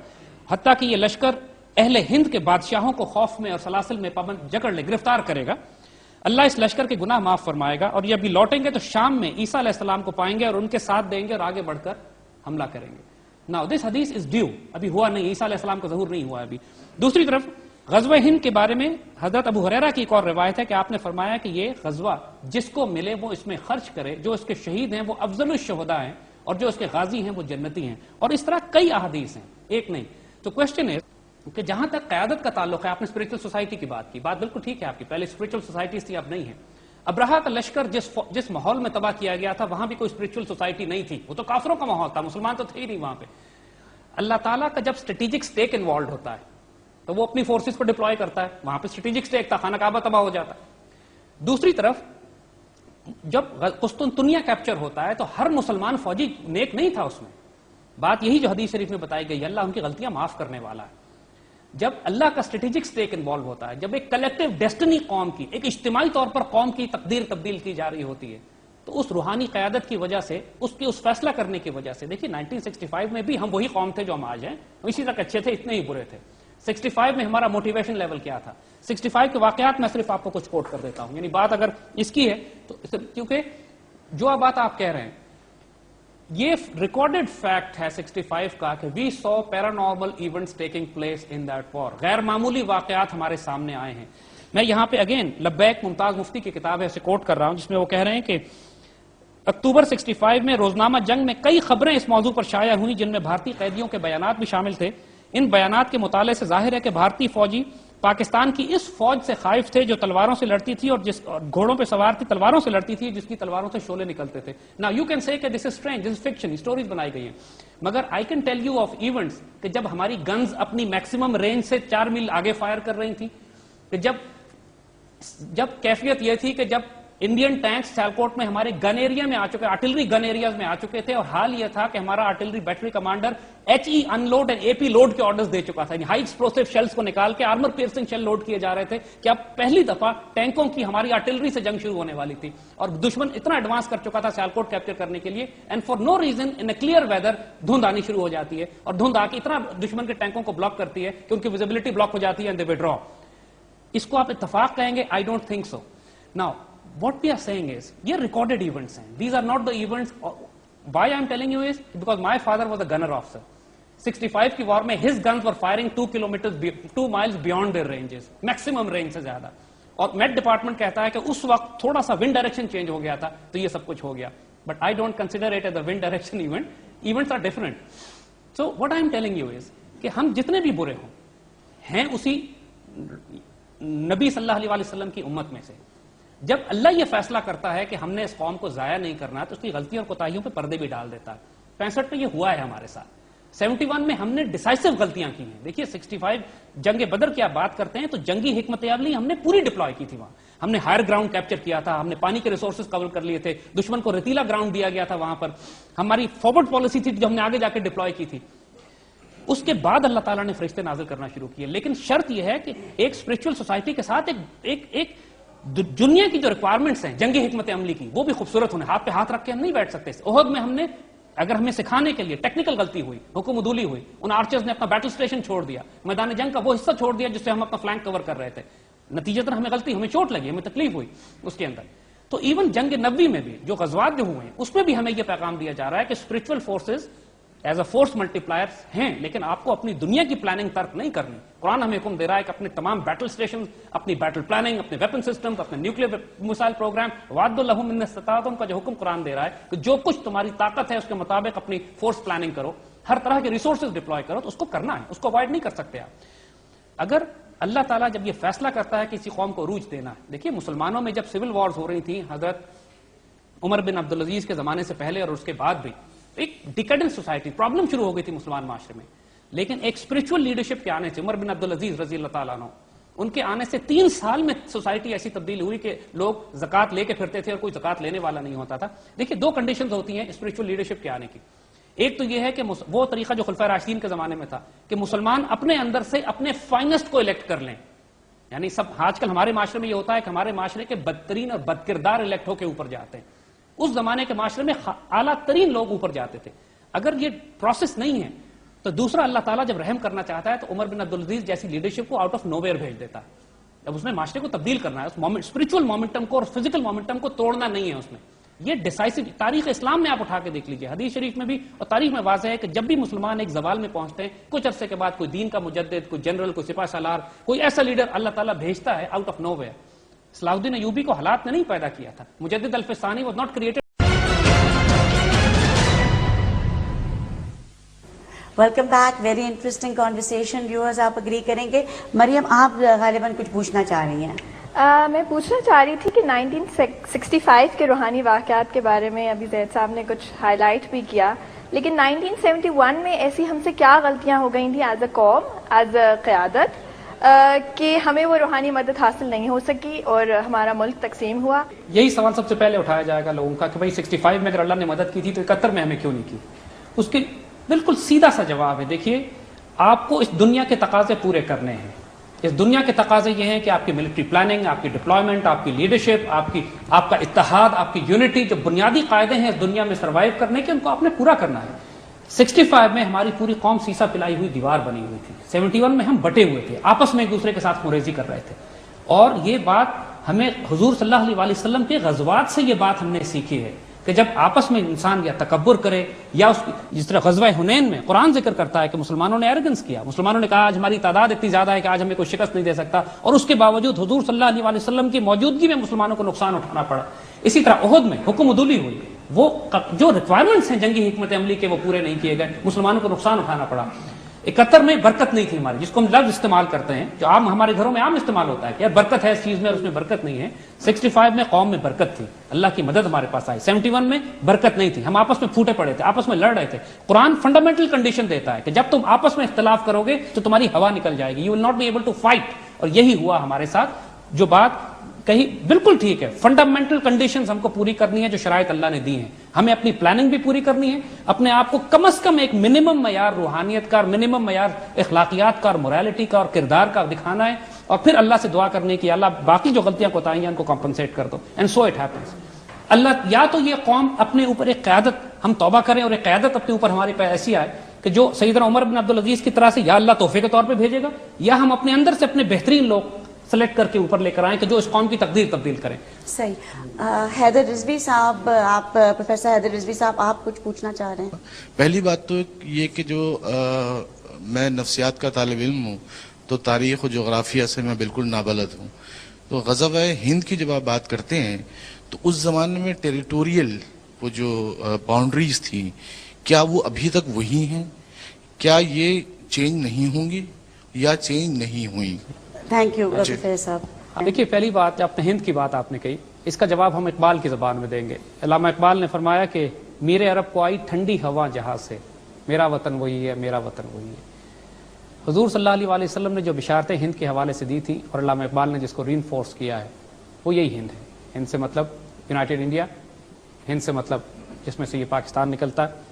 [SPEAKER 2] حتیٰ کہ یہ لشکر اہل ہند کے بادشاہوں کو خوف میں اور سلاسل میں پابند جکڑ لے، گرفتار کرے گا۔ اللہ اس لشکر کے گناہ معاف فرمائے گا، اور یہ ابھی لوٹیں گے تو شام میں عیسیٰ علیہ السلام کو پائیں گے اور ان کے ساتھ دیں گے اور آگے بڑھ کر حملہ کریں گے۔ Now this hadith is due، ابھی ہوا نہیں، عیسیٰ علیہ السلام کا ظہور نہیں ہوا ابھی۔ دوسری طرف غزوہ ہند کے بارے میں حضرت ابو ہریرہ کی ایک اور روایت ہے کہ آپ نے فرمایا کہ یہ غزوہ جس کو ملے وہ اس میں خرچ کرے، جو اس کے شہید ہیں وہ افضل الشہداء ہیں، اور جو اس کے غازی ہیں وہ جنتی ہیں، اور اس طرح کئی احادیث ہیں، ایک نہیں۔ تو کوشچن ہے کہ جہاں تک قیادت کا تعلق ہے، آپ نے اسپرچل سوسائٹی کی بات کی، بات بالکل ٹھیک ہے آپ کی، پہلے اسپرچل سوسائٹیز تھی، اب نہیں ہے۔ ابرہا کا لشکر جس ماحول میں تباہ کیا گیا تھا وہاں بھی کوئی اسپرچل سوسائٹی نہیں تھی، وہ تو کافروں کا ماحول تھا، مسلمان تو تھے ہی نہیں وہاں پہ۔ اللہ تعالیٰ کا جب اسٹریٹجک اسٹیک انوالوڈ ہوتا ہے تو وہ اپنی فورسز کو ڈپلوائے کرتا ہے، وہاں پہ اسٹریٹجک اسٹیک تھا، خانہ کعبہ تباہ ہو جاتا ہے۔ دوسری طرف جب قسطنطنیہ کیپچر ہوتا ہے تو ہر مسلمان فوجی نیک نہیں تھا اس میں، بات یہی جو حدیث شریف میں بتائی گئی ہے، اللہ ان کی غلطیاں معاف کرنے والا ہے۔ جب اللہ کا اسٹریٹجک اسٹیک انوالو ہوتا ہے، جب ایک کلیکٹیو ڈیسٹنی قوم کی، ایک اجتماعی طور پر قوم کی تقدیر تبدیل کی جا رہی ہوتی ہے، تو اس روحانی قیادت کی وجہ سے، اس فیصلہ کرنے کی وجہ سے، دیکھیے 1965 میں بھی ہم وہی قوم تھے جو ہم آج ہیں، اسی تک اچھے تھے، اتنے ہی برے تھے۔ 65 میں ہمارا موٹیویشن لیول کیا تھا؟ 65 کے واقعات میں صرف آپ کو کچھ کوٹ کر دیتا ہوں، یعنی بات اگر اس کی ہے تو کیونکہ جو بات آپ کہہ رہے ہیں یہ ریکارڈڈ فیکٹ ہے 65 کا کہ we so paranormal events taking place in that war, غیر معمولی واقعات ہمارے سامنے آئے ہیں۔ میں یہاں پہ اگین لبیک ممتاز مفتی کی کتاب ہے اسے کوٹ کر رہا ہوں، جس میں وہ کہہ رہے ہیں کہ اکتوبر 65 میں روزنامہ جنگ میں کئی خبریں اس موضوع پر شائع ہوئیں جن میں بھارتی قیدیوں کے بیانات بھی شامل تھے۔ ان بیانات کے مطالعے سے ظاہر ہے کہ بھارتی فوجی پاکستان کی اس فوج سے خائف تھے جو تلواروں سے لڑتی تھی اور جس گھوڑوں پہ سوار تھی تلواروں سے لڑتی تھی، جس کی تلواروں سے شعلے نکلتے تھے۔ Now you can say کہ this is strange, this is fiction، stories بنائی گئی ہیں، مگر I can tell you of events کہ جب ہماری گنز اپنی میکسیمم رینج سے 4 میل آگے فائر کر رہی تھی، کہ جب کیفیت یہ تھی کہ جب انڈین ٹینکس سیالکوٹ میں ہمارے گن ایریا میں آ چکے، آرٹلری گن ایریاز میں آ چکے تھے، اور حال یہ تھا کہ ہمارا artillery battery commander HE in load and AP load کے آرڈرز دے چکا تھا، یعنی ہائی ایکسپلوسیو شیلز کو نکال کے آرمر پیئرسنگ شیل لوڈ کیے جا رہے تھے کہ اب پہلی دفعہ ٹینکوں کی ہماری آرٹلری سے جنگ شروع ہونے والی تھی، اور دشمن اتنا ایڈوانس کر چکا تھا سیالکوٹ کیپچر کرنے کے لیے، and for no reason in a clear weather دھند آنی شروع ہو جاتی ہے، اور دھند آ کے اتنا دشمن کے ٹینکوں کو بلاک کرتی ہے کہ ان کی ویزیبلٹی بلاک ہو جاتی ہے اینڈ دے وڈرا۔ اس کو آپ اتفاق کہیں گے؟ I don't think so. Now what we are saying is یہ recorded events ہیں, these are not the events. Why I am telling you is because my father was a gunner officer. 65 کی وار میں his guns were firing 2 miles beyond their ranges, maximum range سے زیادہ، اور meat department کہتا ہے کہ اس وقت تھوڑا سا ونڈ ڈائریکشن چینج ہو گیا تھا تو یہ سب کچھ ہو گیا، but I don't consider it as a wind direction event. Events are different. So what I am telling you is کہ ہم جتنے بھی برے ہوں ہیں اسی نبی صلی اللہ علیہ وسلم کی امت میں سے۔ جب اللہ یہ فیصلہ کرتا ہے کہ ہم نے اس قوم کو ضائع نہیں کرنا تو اس کی غلطیوں اور کوتاہیوں پہ پردے بھی ڈال دیتا ہے۔ 65 میں یہ ہوا ہے ہمارے ساتھ، 71 میں ہم نے ڈیسائسو غلطیاں کی ہیں۔ دیکھیے 65 جنگ بدر کی آپ بات کرتے ہیں تو جنگی حکمت عملی ہم نے پوری ڈپلوائے کی تھی، وہاں ہم نے ہائر گراؤنڈ کیپچر کیا تھا، ہم نے پانی کے ریسورسز کور کر لیے تھے، دشمن کو ریتیلا گراؤنڈ دیا گیا تھا، وہاں پر ہماری فارورڈ پالیسی تھی جو ہم نے آگے جا کے ڈپلوائے کی تھی۔ اس کے بعد اللہ تعالیٰ نے فرشتے نازل کرنا شروع کیے، لیکن شرط یہ ہے کہ ایک اسپرچل سوسائٹی کے ساتھ ایک دنیا کی جو ریکوائرمنٹس ہیں جنگی حکمت عملی کی وہ بھی خوبصورت ہونے، ہاتھ پہ ہاتھ رکھ کے ہم نہیں بیٹھ سکتے۔ احد میں ہم نے اگر ہمیں سکھانے کے لیے ٹیکنیکل غلطی ہوئی، حکم عدولی ہوئی، ان آرچرز نے اپنا بیٹل اسٹیشن چھوڑ دیا، میدان جنگ کا وہ حصہ چھوڑ دیا جس سے ہم اپنا فلینک کور کر رہے تھے، نتیجتاً ہمیں غلطی، ہمیں چوٹ لگی، ہمیں تکلیف ہوئی اس کے اندر۔ تو ایون جنگ نبوی میں بھی جو غزوات جو ہوئے ہیں اس میں بھی ہمیں یہ پیغام دیا جا رہا ہے کہ spiritual forces as a force multiplier ہیں، لیکن آپ کو اپنی دنیا کی پلاننگ ترک نہیں کرنی۔ قرآن ہمیں حکم دے رہا ہے کہ اپنے تمام بیٹل اسٹیشن، اپنی بیٹل پلاننگ، اپنے ویپن سسٹم، اپنے نیوکلیر مسائل پروگرام، وعد لہم من استطاعتم کا جو حکم قرآن دے رہا ہے کہ جو کچھ تمہاری طاقت ہے اس کے مطابق اپنی فورس پلاننگ کرو، ہر طرح کے ریسورسز ڈپلوائے کرو، تو اس کو کرنا ہے، اس کو اوائڈ نہیں کر سکتے آپ۔ اگر اللہ تعالیٰ جب یہ فیصلہ کرتا ہے کہ کسی قوم کو عروج دینا ہے، دیکھیے مسلمانوں میں جب سول وارز ہو رہی تھیں حضرت عمر بن عبدالعزیز کے زمانے سے پہلے اور اس کے بعد بھی، ایک ڈیکیڈنٹ سوسائٹی، پرابلم شروع ہو گئی تھی مسلمان معاشرے میں، لیکن ایک اسپرچل لیڈرشپ کے آنے سے، عمر بن عبدالعزیز رضی اللہ تعالیٰ عنہ، ان کے آنے سے 3 سال میں سوسائٹی ایسی تبدیل ہوئی کہ لوگ زکات لے کے پھرتے تھے اور کوئی زکات لینے والا نہیں ہوتا تھا۔ دیکھیے 2 کنڈیشنز ہوتی ہیں اسپرچل لیڈرشپ کے آنے کی۔ ایک تو یہ ہے کہ وہ طریقہ جو خلفائے راشدین کے زمانے میں تھا کہ مسلمان اپنے اندر سے اپنے فائنسٹ کو الیکٹ کر لیں، یعنی سب آج کل ہمارے معاشرے میں یہ ہوتا ہے کہ ہمارے معاشرے کے بدترین اور بدکردار الیکٹ ہو کے اوپر جاتے ہیں، اس زمانے کے معاشرے میں اعلیٰ ترین لوگ اوپر جاتے تھے. اگر یہ پروسیس نہیں ہے تو دوسرا اللہ تعالیٰ جب رحم کرنا چاہتا ہے تو عمر بن عبدالعزیز جیسی لیڈرشپ کو آؤٹ آف نو ویئر بھیج دیتا ہے. جب اس نے معاشرے کو تبدیل کرنا ہے, اس اسپرچل مومنٹم کو اور فزیکل مومنٹم کو توڑنا نہیں ہے اس میں. یہ ڈیسائسو تاریخ اسلام میں آپ اٹھا کے دیکھ لیجیے, حدیث شریف میں بھی اور تاریخ میں واضح ہے کہ جب بھی مسلمان ایک زوال میں پہنچتے ہیں, کچھ عرصے کے بعد کوئی دین کا مجدد, کوئی جنرل, کوئی سپاہ سالار, کوئی ایسا لیڈر اللہ تعالیٰ بھیجتا ہے آؤٹ آف نو ویئر. صلاح الدین ایوبی کو حالات نے نہیں پیدا کیا تھا. Mujaddid Alf Sani was not created.
[SPEAKER 1] Welcome back, very interesting conversation. Viewers آپ اگری کریں گے. مریم, آپ غالباً کچھ پوچھنا چاہ رہی ہیں.
[SPEAKER 4] میں پوچھنا چاہ رہی تھی کہ 1965 کے روحانی واقعات کے بارے میں ابھی زید صاحب نے کچھ ہائی لائٹ بھی کیا, لیکن 1971 میں ایسی ہم سے کیا غلطیاں ہو گئی تھیں ایز اے قوم, ایز اے قیادت, کہ ہمیں وہ روحانی مدد حاصل نہیں ہو سکی اور ہمارا ملک تقسیم ہوا.
[SPEAKER 2] یہی سوال سب سے پہلے اٹھایا جائے گا لوگوں کا کہ بھائی 65 میں اگر اللہ نے مدد کی تھی تو 71 میں ہمیں کیوں نہیں کی. اس کے بالکل سیدھا سا جواب ہے, دیکھیے آپ کو اس دنیا کے تقاضے پورے کرنے ہیں. اس دنیا کے تقاضے یہ ہیں کہ آپ کی ملٹری پلاننگ, آپ کی ڈپلائمنٹ, آپ کی لیڈرشپ, آپ کا اتحاد, آپ کی یونٹی, جو بنیادی قاعدے ہیں اس دنیا میں سروائیو کرنے کے, ان کو آپ نے پورا کرنا ہے. 65 میں ہماری پوری قوم سیسا پلائی ہوئی دیوار بنی ہوئی تھی. 71 میں ہم بٹے ہوئے تھے, آپس میں ایک دوسرے کے ساتھ خونریزی کر رہے تھے. اور یہ بات ہمیں حضور صلی اللہ علیہ وسلم کے غزوات سے یہ بات ہم نے سیکھی ہے کہ جب آپس میں انسان یا تکبر کرے یا جس طرح غزوہ حنین میں قرآن ذکر کرتا ہے کہ مسلمانوں نے ایروگنس کیا, مسلمانوں نے کہا آج ہماری تعداد اتنی زیادہ ہے کہ آج ہمیں کوئی شکست نہیں دے سکتا, اور اس کے باوجود حضور صلی اللہ علیہ وسلم کی موجودگی میں مسلمانوں کو نقصان اٹھانا پڑا. اسی طرح احد میں حکم عدولی ہوئی, وہ جو ریکوائرمنٹس ہیں جنگی حکمت عملی کے وہ پورے نہیں کیے گئے, مسلمانوں کو نقصان اٹھانا پڑا. 71 میں برکت نہیں تھی ہماری, جس کو ہم لفظ استعمال کرتے ہیں, جو عام ہمارے گھروں میں عام استعمال ہوتا ہے کہ یار برکت ہے اس چیز میں اور اس میں برکت نہیں ہے. 65 میں قوم میں برکت تھی, اللہ کی مدد ہمارے پاس آئی. 71 میں برکت نہیں تھی, ہم آپس میں پھوٹے پڑے تھے, آپس میں لڑ رہے تھے. قرآن فنڈامنٹل کنڈیشن دیتا ہے کہ جب تم آپس میں اختلاف کرو گے تو تمہاری ہوا نکل جائے گی, you will not be able to fight. اور یہی ہوا ہمارے ساتھ. جو بات کہیں بالکل ٹھیک ہے, فنڈامنٹل کنڈیشنز ہم کو پوری کرنی ہے جو شرائط اللہ نے دی ہیں. ہمیں اپنی پلاننگ بھی پوری کرنی ہے, اپنے آپ کو کم از کم ایک منیمم معیار روحانیت کا اور منیمم معیار اخلاقیات کا اور موریلٹی کا اور کردار کا دکھانا ہے, اور پھر اللہ سے دعا کرنے کی اللہ باقی جو غلطیاں کوتاہیاں ہیں ان کو کمپنسیٹ کر دو. And so it happens. اللہ یا تو یہ قوم اپنے اوپر ایک قیادت, ہم توبہ کریں اور ایک قیادت اپنے اوپر ہمارے پاس ایسی آئے کہ جو سیدنا عمر بن عبدالعزیز کی طرح سے یا اللہ تحفے کے طور پہ بھیجے گا, یا ہم اپنے اندر سے اپنے بہترین لوگ سلیکٹ کر کے اوپر لے کر آئیں کہ جو اس قوم کی تقدیر تبدیل کریں.
[SPEAKER 1] صحیح. حیدر رضوی صاحب, آپ پروفیسر حیدر رضوی صاحب, آپ کچھ پوچھنا چاہ رہے ہیں؟
[SPEAKER 5] پہلی بات تو یہ کہ جو میں نفسیات کا طالب علم ہوں تو تاریخ و جغرافیہ سے میں بالکل نابلد ہوں. تو غزوہ ہند کی جب آپ بات کرتے ہیں تو اس زمانے میں ٹیریٹوریل وہ جو باؤنڈریز تھیں, کیا وہ ابھی تک وہی ہیں؟ کیا یہ چینج نہیں ہوں گی یا چینج نہیں ہوئی؟
[SPEAKER 1] تھینک یو پروفیسر صاحب.
[SPEAKER 2] دیکھیے پہلی بات, آپ نے ہند کی بات آپ نے کہی, اس کا جواب ہم اقبال کی زبان میں دیں گے. علامہ اقبال نے فرمایا کہ میرے عرب کو آئی ٹھنڈی ہوا جہاں سے, میرا وطن وہی ہے, میرا وطن وہی ہے. حضور صلی اللہ علیہ وسلم نے جو بشارتیں ہند کے حوالے سے دی تھی اور علامہ اقبال نے جس کو ری انفورس کیا ہے وہ یہی ہند ہے. ہند سے مطلب یونائٹڈ انڈیا, ہند سے مطلب جس میں سے یہ پاکستان نکلتا ہے.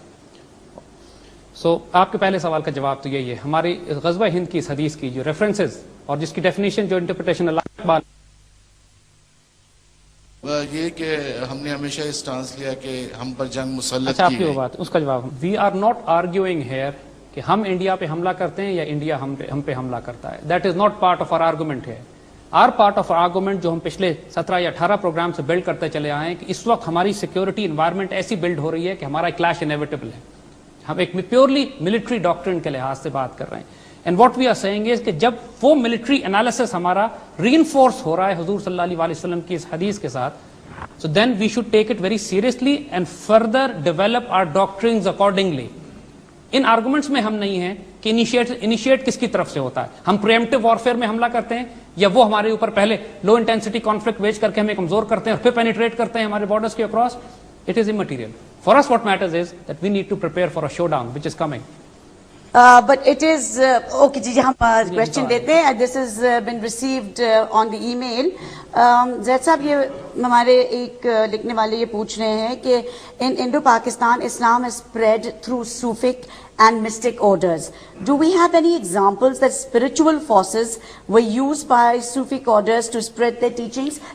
[SPEAKER 2] سو آپ کے پہلے سوال کا جواب تو یہی ہے. ہماری غزوہ ہند کی اس حدیث کی جو ریفرنسز اور جس کی ڈیفینیشن جو انٹرپریٹیشن علامہ اقبال,
[SPEAKER 5] یہ کہ ہم نے ہمیشہ اسٹانس لیا کہ ہم پر جنگ مسلط
[SPEAKER 2] اچھا آپ
[SPEAKER 5] کی
[SPEAKER 2] کی وہ
[SPEAKER 5] گئی.
[SPEAKER 2] بات, اس کا جواب, we are not arguing here کہ ہم انڈیا پہ حملہ کرتے ہیں یا انڈیا ہم پہ حملہ کرتا ہے. That is not part of our argument ہے. Our part of our argument جو ہم پچھلے 17 یا 18 پروگرام سے بلڈ کرتے چلے آئے ہیں کہ اس وقت ہماری سیکورٹی انوائرمنٹ ایسی بلڈ ہو رہی ہے کہ ہمارا کلیش انیویٹیبل ہے. ہم ایک پیورلی ملٹری ڈاکٹرن کے لحاظ سے بات کر رہے ہیں. And what we are seeing is کہ جب وہ ملٹری انالیسس ہمارا ری انفورس ہو رہا ہے حضور صلی اللہ علیہ وسلم کی اس حدیث کے ساتھ, so then we should take it very seriously and further develop our doctrines accordingly. In arguments میں ہم نہیں ہیں کہ انیشیٹ کس کی طرف سے ہوتا ہے. ہم پریمپٹیو وارفیئر میں حملہ کرتے ہیں یا وہ ہمارے اوپر پہلے لو انٹینسٹی کانفلکٹ ویج کر کے ہمیں کمزور کرتے ہیں اور پھر پینیٹریٹ کرتے ہیں ہمارے بارڈرز کے across. It is immaterial. For us what matters is that we need to prepare for a showdown which is coming.
[SPEAKER 1] But it is okay جی, ہم question دیتے ہیں. This has been received on the email. زید صاحب, یہ ہمارے ایک لکھنے والے یہ پوچھ رہے ہیں کہ in Indo-Pakistan Islam is spread through Sufic and mystic orders. Do we have any examples that spiritual forces were used by Sufic orders to spread their teachings?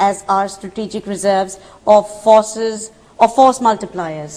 [SPEAKER 1] as our strategic reserves of forces or force multipliers?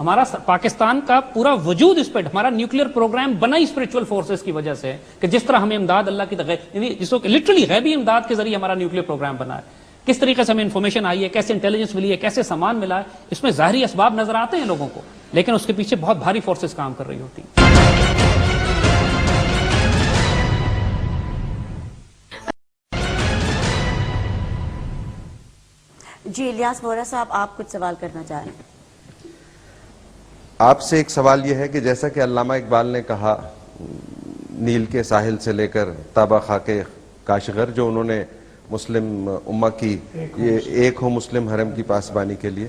[SPEAKER 2] ہمارا پاکستان کا پورا وجود اس پہ ہمارا nuclear programme بنا ہی spiritual forces کی وجہ سے ہے کہ جس طرح ہمیں امداد اللہ کی جس کو لٹرلی غیبی امداد کے ذریعے ہمارا نیوکلیر پروگرام بنا ہے. کس طریقے سے ہمیں انفارمیشن آئی ہے, کیسے انٹیلیجنس ملی ہے, کیسے سامان ملا ہے, اس میں ظاہری اسباب نظر آتے ہیں لوگوں کو, لیکن اس کے پیچھے بہت بھاری فورسز کام کر رہی ہوتی ہیں.
[SPEAKER 1] جی الیاس وورا صاحب, آپ کچھ سوال کرنا چاہ رہے ہیں.
[SPEAKER 6] آپ سے ایک سوال یہ ہے کہ جیسا کہ علامہ اقبال نے کہا نیل کے ساحل سے لے کر تابہ خاک کاشغر, جو انہوں نے مسلم امہ کی یہ ایک ہو مسلم حرم کی پاسبانی کے لیے,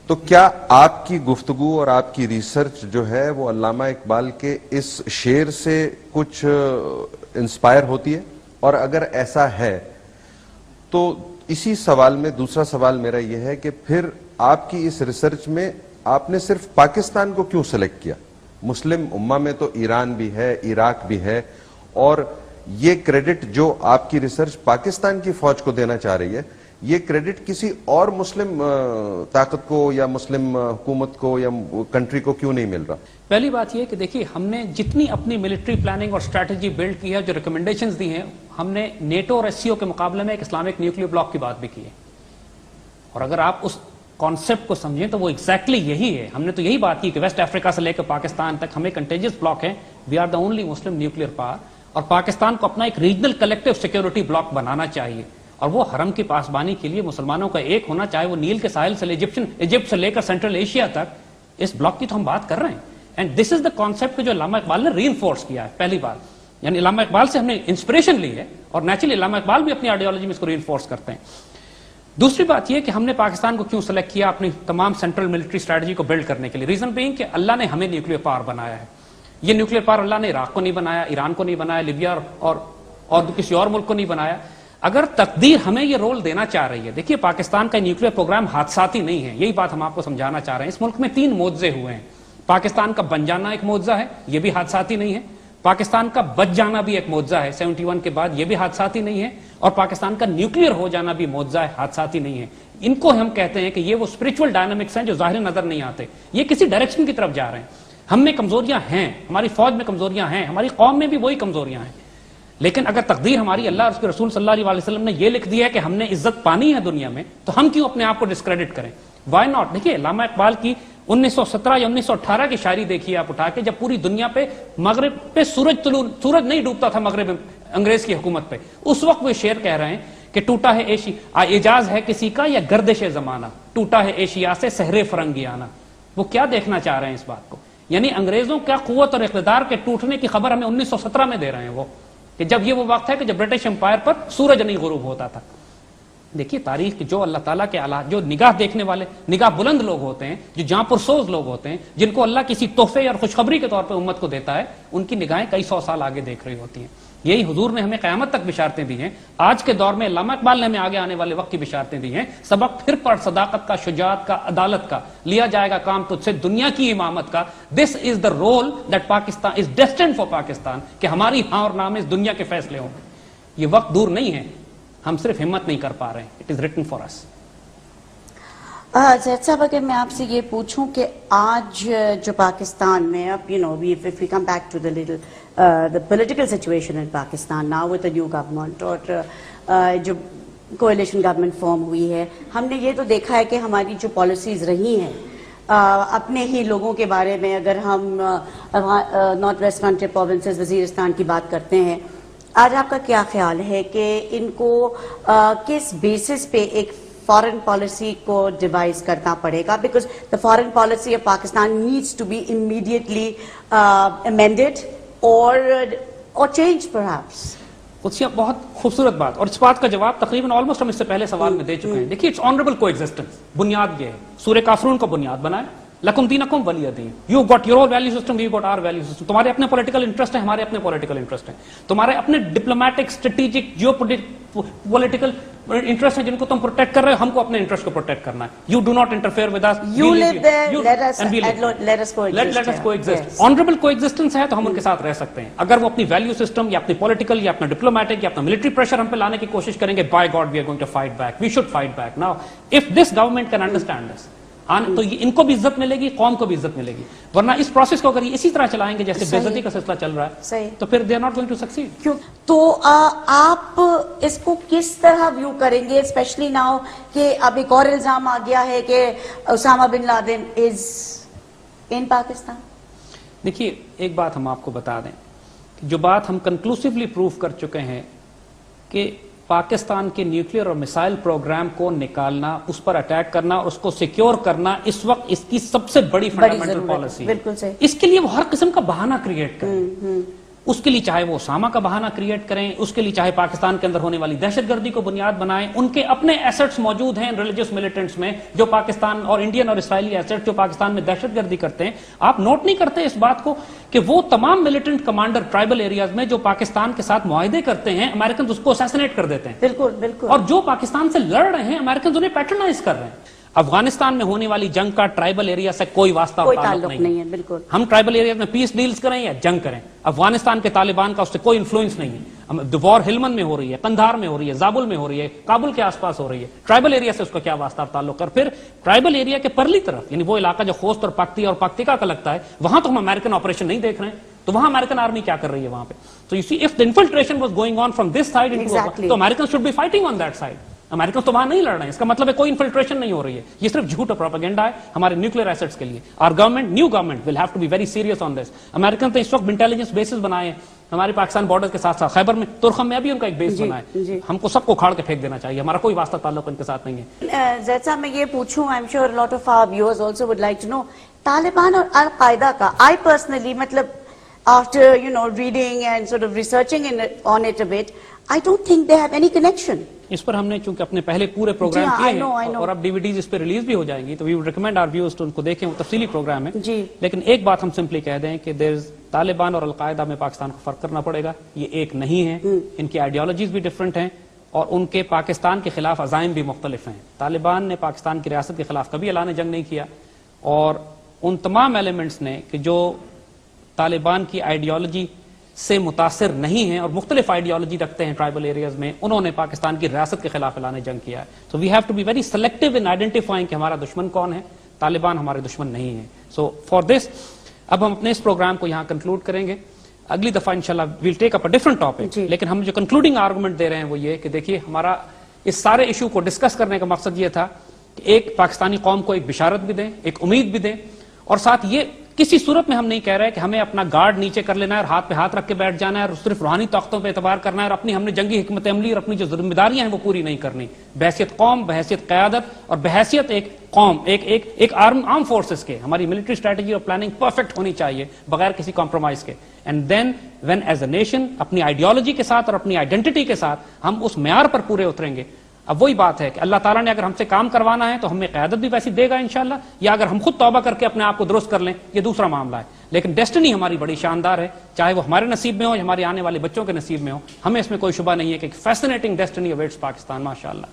[SPEAKER 6] تو کیا آپ کی گفتگو اور آپ کی ریسرچ جو ہے وہ علامہ اقبال کے اس شعر سے کچھ انسپائر ہوتی ہے؟ اور اگر ایسا ہے تو اسی سوال میں دوسرا سوال میرا یہ ہے کہ پھر آپ کی اس ریسرچ میں آپ نے صرف پاکستان کو کیوں سلیکٹ کیا؟ مسلم امہ میں تو ایران بھی ہے, عراق بھی ہے, اور یہ کریڈٹ جو آپ کی ریسرچ پاکستان کی فوج کو دینا چاہ رہی ہے, یہ کریڈٹ کسی اور مسلم طاقت کو یا مسلم حکومت کو یا کنٹری کو کیوں نہیں مل رہا؟
[SPEAKER 2] پہلی بات یہ کہ دیکھیے, ہم نے جتنی اپنی ملٹری پلاننگ اور اسٹریٹجی بلڈ کی ہے, جو ریکمنڈیشنز دی ہیں, ہم نے نیٹو اور ایس سی او کے مقابلے میں ایک اسلامک نیوکلیر بلاک کی بات بھی کی ہے. اور اگر آپ اس کانسیپٹ کو سمجھیں تو وہ ایگزیکٹلی یہی ہے. ہم نے تو یہی بات کی کہ ویسٹ افریقہ سے لے کر پاکستان تک ہمیں کنٹیجس بلاک ہے. We are the only Muslim nuclear power, اور پاکستان کو اپنا ایک ریجنل کلیکٹیو سیکورٹی بلاک بنانا چاہیے, اور وہ حرم کی پاسبانی کے لیے مسلمانوں کا ایک ہونا, چاہے وہ نیل کے ساحل سے ایجپٹ سے لے کر سینٹرل ایشیا تک, اس بلاک کی تو ہم بات کر رہے ہیں. And this is the concept جو علامہ اقبال نے ری انفورس کیا ہے. پہلی بات, یعنی علامہ اقبال سے ہم نے انسپریشن لی ہے, اور نیچرلی علامہ اقبال بھی اپنی آئیڈیالوجی میں اس کو ری انفورس کرتے ہیں. دوسری بات یہ کہ ہم نے پاکستان کو کیوں سلیکٹ کیا اپنی تمام سینٹرل ملٹری اسٹریٹجی کو بلڈ کرنے کے لیے. ریزن بینگ کہ اللہ نے ہمیں نیوکلیر پاور بنایا ہے. یہ نیوکلیر پاور اللہ نے عراق کو نہیں بنایا, ایران کو نہیں بنایا, لیبیا اور کسی اور ملک کو نہیں بنایا. اگر تقدیر ہمیں یہ رول دینا چاہ رہی ہے, دیکھیے پاکستان کا نیوکلیر پروگرام حادثاتی نہیں ہے, یہی بات ہم آپ کو سمجھانا چاہ رہے ہیں. اس ملک میں 3 معجزے ہوئے ہیں. پاکستان کا بن جانا ایک معجزہ ہے, یہ بھی حادثاتی نہیں ہے. پاکستان کا بچ جانا بھی ایک معجزہ ہے 71 کے بعد, یہ بھی حادثاتی نہیں ہے. اور پاکستان کا نیوکلیر ہو جانا بھی معجزہ ہے, حادثاتی نہیں ہے. ان کو ہم کہتے ہیں کہ یہ وہ اسپرچل ڈائنامکس ہیں جو ظاہر نظر نہیں آتے, یہ کسی ڈائریکشن کی طرف جا رہے ہیں. ہم میں کمزوریاں ہیں, ہماری فوج میں کمزوریاں ہیں, ہماری قوم میں بھی وہی کمزوریاں ہیں, لیکن اگر تقدیر ہماری اللہ اور اس کے رسول صلی اللہ علیہ وسلم نے یہ لکھ دیا ہے کہ ہم نے عزت پانی ہے دنیا میں, تو ہم کیوں اپنے آپ کو ڈسکریڈٹ کریں؟ Why not. دیکھیے علامہ اقبال کی 1917 یا 1918 کی شاعری دیکھیے آپ اٹھا کے, جب پوری دنیا پہ مغرب پہ سورج نہیں ڈوبتا تھا مغرب انگریز کی حکومت پہ, اس وقت وہ شعر کہہ رہے ہیں کہ ٹوٹا ہے اعجاز ہے کسی کا یا گردش زمانہ, ٹوٹا ہے ایشیا سے سحر فرنگیانہ. وہ کیا دیکھنا چاہ رہے ہیں اس بات کو؟ یعنی انگریزوں کا قوت اور اقتدار کے ٹوٹنے کی خبر ہمیں 1917 میں دے رہے ہیں وہ, کہ جب یہ وہ وقت ہے کہ جب برٹش امپائر پر سورج نہیں غروب ہوتا تھا. دیکھیے تاریخ کی جو اللہ تعالیٰ کے جو نگاہ دیکھنے والے, نگاہ بلند لوگ ہوتے ہیں, جو جہاں پرسوز لوگ ہوتے ہیں, جن کو اللہ کسی تحفے اور خوشخبری کے طور پہ امت کو دیتا ہے, ان کی نگاہیں کئی 100 سال آگے دیکھ رہی ہوتی ہیں. یہی حضور نے ہمیں قیامت تک بشارتیں دی ہیں. آج کے دور میں علامہ اقبال نے ہمیں آگے آنے والے وقت کی بشارتیں دی ہیں. سبق پھر پڑھ صداقت کا, شجاعت کا, عدالت کا, لیا جائے گا کام تجھ سے دنیا کی امامت کا. This is the role that Pakistan is destined for Pakistan, کہ ہماری ہاں اور نام اس دنیا کے فیصلے ہوں گے. یہ وقت دور نہیں ہے, ہم صرف ہمت نہیں کر پا رہے ہیں. اٹ از ریٹن فار اس.
[SPEAKER 1] زید صاحب اگر میں آپ سے یہ پوچھوں کہ آج جو پاکستان میں, اب if we come back to the political situation in Pakistan now with the new government, اور جو coalition government form ہوئی ہے, ہم نے یہ تو دیکھا ہے کہ ہماری جو پالیسیز رہی ہیں اپنے ہی لوگوں کے بارے میں, اگر ہم north west frontier provinces Waziristan کی بات کرتے ہیں, آج آپ کا کیا خیال ہے کہ ان کو کس بیسس پہ ایک فارن پالیسی کو ڈیوائز کرنا پڑے گا؟ Because the foreign policy of Pakistan needs to be immediately amended اور چینج پرہیپس.
[SPEAKER 2] قدسیہ بہت خوبصورت بات, اور اس بات کا جواب تقریباً آلموسٹ ہم اس سے پہلے سوال میں دے چکے ہیں. دیکھیے اٹس آنریبل کو ایگزسٹنس, بنیاد یہ ہے. سورہ کافرون کو بنیاد بنائے, لکم دینکم ولی دین. You got your value system, we got our value system. تمہارے اپنے پولیٹیکل انٹرسٹ ہیں, ہمارے اپنے پولیٹیکل انٹرسٹ ہیں. تمہارے اپنے diplomatic, strategic, geopolitical interest ہیں جن کو تم پروٹیکٹ کر رہے ہو, ہم کو اپنے انٹرسٹ کو پروٹیکٹ کرنا ہے. You do not interfere with us.
[SPEAKER 1] You live there, let us coexist.
[SPEAKER 2] Let us coexist. Honorable coexistence ہے تو ہم ان کے ساتھ رہ سکتے ہیں. اگر وہ اپنی ویلیو سسٹم یا اپنی پولیٹیکل یا اپنا ڈپلومیٹک یا اپنا ملٹری پریشر ہم پہ لانے کی کوشش کریں گے, by God we are going to fight back. We should fight back. Now if this government can understand this, تو ان کو بھی عزت ملے گی, قوم کو بھی عزت ملے گی. ورنہ اس پروسیس کو اگر یہ اسی طرح چلائیں گے جیسے بے عزتی کا سلسلہ چل رہا ہے, تو پھر they are not going to succeed.
[SPEAKER 1] تو آپ اس کو کس طرح ویو کریں گے, اسپیشلی ناؤ کہ اب ایک اور الزام آ گیا ہے کہ اسامہ بن لادن از ان پاکستان؟
[SPEAKER 2] دیکھیے ایک بات ہم آپ کو بتا دیں, جو بات ہم کنکلوسیولی پروف کر چکے ہیں کہ پاکستان کے نیوکلیئر اور میسائل پروگرام کو نکالنا, اس پر اٹیک کرنا اور اس کو سیکیور کرنا اس وقت اس کی سب سے بڑی فنڈامنٹل پالیسی ہے.
[SPEAKER 1] بالکل صحیح.
[SPEAKER 2] اس کے لیے وہ ہر قسم کا بہانہ کریٹ کریں. اس کے لیے چاہے وہ اسامہ کا بہانہ کریٹ کریں, اس کے لیے چاہے پاکستان کے اندر ہونے والی دہشت گردی کو بنیاد بنائیں. ان کے اپنے ایسٹس موجود ہیں ریلیجس ملیٹنٹس میں جو پاکستان اور انڈین اور اسرائیلی ایسٹس جو پاکستان میں دہشت گردی کرتے ہیں. آپ نوٹ نہیں کرتے اس بات کو کہ وہ تمام ملیٹنٹ کمانڈر ٹرائبل ایریاز میں جو پاکستان کے ساتھ معاہدے کرتے ہیں, امریکنز اس کو اسیسنیٹ کر دیتے ہیں.
[SPEAKER 1] بالکل بالکل.
[SPEAKER 2] اور جو پاکستان سے لڑ رہے ہیں, امریکنز انہیں پیٹرنائز کر رہے ہیں. افغانستان میں ہونے والی جنگ کا ٹرائبل ایریا سے کوئی واسطہ اور تعلق نہیں ہے.
[SPEAKER 1] بالکل.
[SPEAKER 2] ہم ٹرائبل ایریا میں پیس ڈیلز کریں یا جنگ کریں, افغانستان کے طالبان کا اس سے کوئی انفلوئنس نہیں ہے. وار ہلمند میں ہو رہی ہے, قندھار میں ہو رہی ہے, زابل میں ہو رہی ہے, کابل کے آس پاس ہو رہی ہے. ٹرائبل ایریا سے اس کا کیا واسطہ اور تعلق کر. پھر ٹرائبل ایریا کے پرلی طرف یعنی وہ علاقہ جو خوست اور پکتی اور پکتیکا کا لگتا ہے, وہاں تو ہم امریکن آپریشن نہیں دیکھ رہے ہیں. تو وہاں امریکن آرمی کیا کر رہی ہے وہاں پہ. تو you see if the infiltration was going on from this side into, تو American should be fighting on that side. American تو وہاں نہیں لڑ رہے ہیں, اس کا مطلب ہے کوئی انفلٹریشن نہیں ہو رہی ہے. یہ صرف جھوٹ اور پروپیگنڈا ہے ہمارے نیوکلیئر ایسٹس کے لیے. اور government, new government will have to be very serious on this. American تو اس وقت انٹیلیجنس بیسز بنائے ہیں ہمارے پاکستان بارڈر کے ساتھ ساتھ, خیبر میں, ترخم میں ابھی ان کا ایک بیس بنا ہے. ہم کو سب کو کھاڑ کے پھینک دینا چاہیے, ہمارا کوئی واسطہ تعلق ان کے ساتھ نہیں ہے.
[SPEAKER 1] زید صاحب میں یہ پوچھوں, I am sure lot of our viewers also would like to know, Taliban اور القاعدہ کا, آئی پرسنلی مطلب after reading and sort of researching on it a bit, I don't think they have any connection.
[SPEAKER 2] اس پر ہم نے چونکہ اپنے پہلے پورے programme کیے ہیں اور اب ڈی وی ڈیز اس پہ ریلیز بھی ہو جائیں گی, تو we would recommend our viewers to ان کو دیکھیں, وہ تفصیلی پروگرام ہے. لیکن ایک بات ہم سمپلی کہہ دیں کہ طالبان اور القاعدہ میں پاکستان کو فرق کرنا پڑے گا. یہ ایک نہیں ہے, ان کی آئیڈیالوجیز بھی ڈفرنٹ ہیں اور ان کے پاکستان کے خلاف عزائم بھی مختلف ہیں. طالبان نے پاکستان کی ریاست کے خلاف کبھی اعلان جنگ نہیں کیا, اور ان تمام ایلیمنٹس نے کہ جو طالبان کی آئیڈیالوجی سے متاثر نہیں ہیں اور مختلف آئیڈیالوجی رکھتے ہیں ٹرائبل ایریاز میں, انہوں نے پاکستان کی ریاست کے خلاف اعلان جنگ کیا ہے. So we have to be very selective in identifying کہ ہمارا دشمن کون ہے. طالبان ہمارے دشمن نہیں ہیں. سو فار دس اب ہم اپنے اس پروگرام کو یہاں کنکلوڈ کریں گے. اگلی دفعہ انشاءاللہ we'll take up a different topic. لیکن ہم جو کنکلوڈنگ آرگومنٹ دے رہے ہیں وہ یہ کہ دیکھیے, ہمارا اس سارے ایشو کو ڈسکس کرنے کا مقصد یہ تھا کہ ایک پاکستانی قوم کو ایک بشارت بھی دیں, ایک امید بھی دیں, اور ساتھ یہ کسی صورت میں ہم نہیں کہہ رہے کہ ہمیں اپنا گارڈ نیچے کر لینا ہے اور ہاتھ پہ ہاتھ رکھ کے بیٹھ جانا ہے اور صرف روحانی طاقتوں پہ اعتبار کرنا ہے اور ہم نے جنگی حکمت عملی اور اپنی جو ذمہ داریاں ہیں وہ پوری نہیں کرنی. بحیثیت قوم, بحیثیت قیادت اور بحیثیت ایک قوم, ایک آرم فورسز کے, ہماری ملٹری اسٹریٹجی اور پلاننگ پرفیکٹ ہونی چاہیے بغیر کسی کمپرومائز کے. And then when as a nation اپنی آئیڈیالوجی کے ساتھ اور اپنی آئیڈینٹی کے ساتھ ہم اس معیار پر پورے اتریں گے. اب وہی بات ہے کہ اللہ تعالیٰ نے اگر ہم سے کام کروانا ہے تو ہمیں قیادت بھی ویسی دے گا انشاءاللہ, یا اگر ہم خود توبہ کر کے اپنے آپ کو درست کر لیں یہ دوسرا معاملہ ہے. لیکن ڈیسٹنی ہماری بڑی شاندار ہے, چاہے وہ ہمارے نصیب میں ہو یا ہمارے آنے والے بچوں کے نصیب میں ہو. ہمیں اس میں کوئی شبہ نہیں ہے کہ فیسنیٹنگ ڈیسٹنی اویٹس پاکستان ماشاءاللہ.